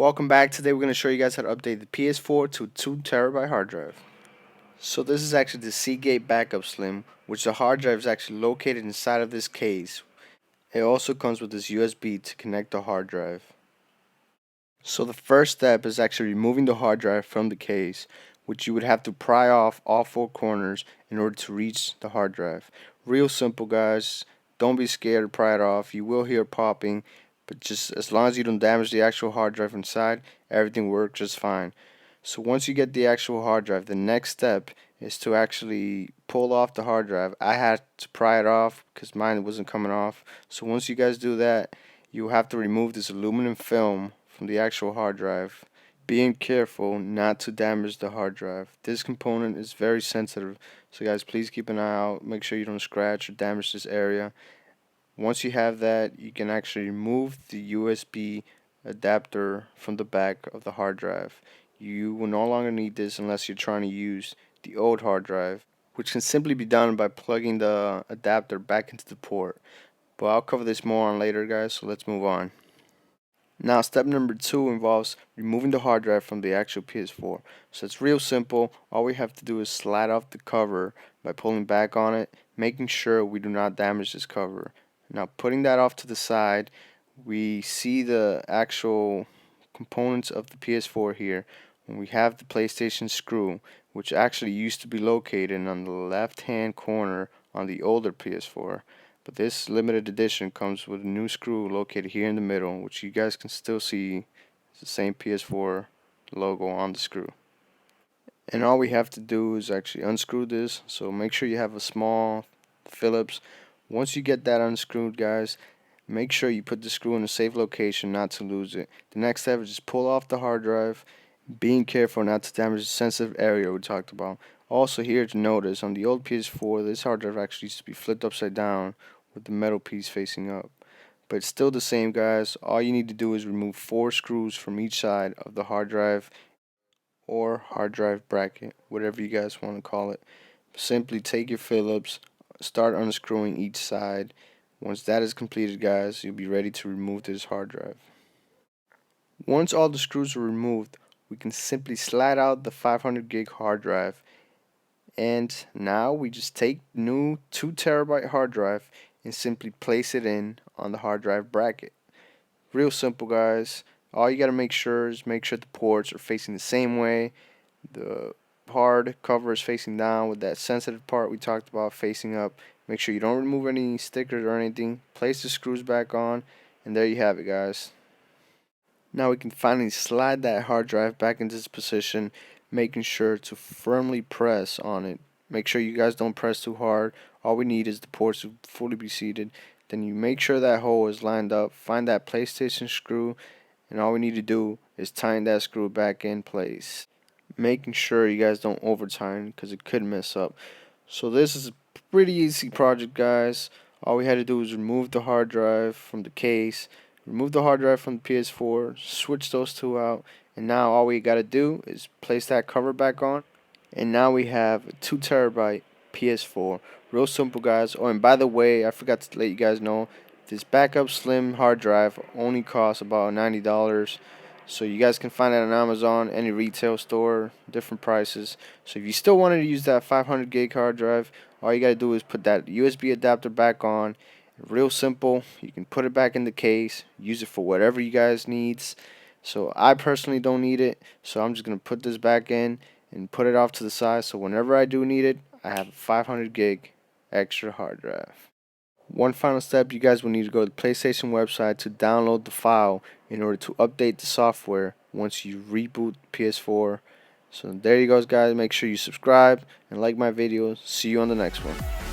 Welcome back. Today we're going to show you guys how to update the PS4 to a 2 TB hard drive. So this is actually the Seagate Backup Slim, which the hard drive is actually located inside of this case. It also comes with this USB to connect the hard drive. So the first step is actually removing the hard drive from the case, which you would have to pry off all four corners in order to reach the hard drive. Real simple, guys. Don't be scared to pry it off. You will hear popping, but just as long as you don't damage the actual hard drive inside, everything works just fine. So once you get the actual hard drive, the next step is to actually pull off the hard drive. I had to pry it off because mine wasn't coming off. So once you guys do that, you have to remove this aluminum film from the actual hard drive. Being careful not to damage the hard drive. This component is very sensitive, so guys, please keep an eye out. Make sure you don't scratch or damage this area. Once you have that, you can actually remove the USB adapter from the back of the hard drive. You will no longer need this unless you're trying to use the old hard drive, which can simply be done by plugging the adapter back into the port. But I'll cover this more on later, guys, so let's move on. Now, step number 2 involves removing the hard drive from the actual PS4. So it's real simple. All we have to do is slide off the cover by pulling back on it, making sure we do not damage this cover. Now, putting that off to the side, we see the actual components of the PS4 here. And we have the PlayStation screw, which actually used to be located on the left-hand corner on the older PS4. But this limited edition comes with a new screw located here in the middle, which you guys can still see is the same PS4 logo on the screw. And all we have to do is actually unscrew this, so make sure you have a small Phillips. Once you get that unscrewed, guys, make sure you put the screw in a safe location not to lose it. The next step is just pull off the hard drive, being careful not to damage the sensitive area we talked about. Also, here to notice, on the old PS4, this hard drive actually used to be flipped upside down with the metal piece facing up. But it's still the same, guys. All you need to do is remove 4 screws from each side of the hard drive or hard drive bracket, whatever you guys want to call it. Simply take your Phillips, start unscrewing each side. Once that is completed, guys, you'll be ready to remove this hard drive. Once all the screws are removed, we can simply slide out the 500 gig hard drive. And now we just take the new 2 TB hard drive and simply place it in on the hard drive bracket. Real simple, guys. All you gotta make sure the ports are facing the same way. The hard cover is facing down with that sensitive part we talked about facing up. Make sure you don't remove any stickers or anything. Place the screws back on, and there you have it, guys. Now we can finally slide that hard drive back into its position, making sure to firmly press on it. Make sure you guys don't press too hard. All we need is the ports to fully be seated. Then you make sure that hole is lined up. Find that PlayStation screw, and all we need to do is tighten that screw back in place. Making sure you guys don't over tighten because it could mess up. So this is a pretty easy project, guys. All we had to do was remove the hard drive from the case, remove the hard drive from the PS4, switch those two out, and now all we gotta do is place that cover back on, and now we have a 2 TB PS4. Real simple, guys. Oh, and by the way, I forgot to let you guys know, this backup slim hard drive only costs about $90. So you guys can find it on Amazon, any retail store, different prices. So if you still wanted to use that 500 gig hard drive, all you gotta do is put that USB adapter back on. Real simple. You can put it back in the case, use it for whatever you guys needs. So I personally don't need it, so I'm just gonna put this back in and put it off to the side, so whenever I do need it, I have a 500 gig extra hard drive. One final step, you guys will need to go to the PlayStation website to download the file in order to update the software once you reboot PS4. So there you go, guys. Make sure you subscribe and like my videos. See you on the next one.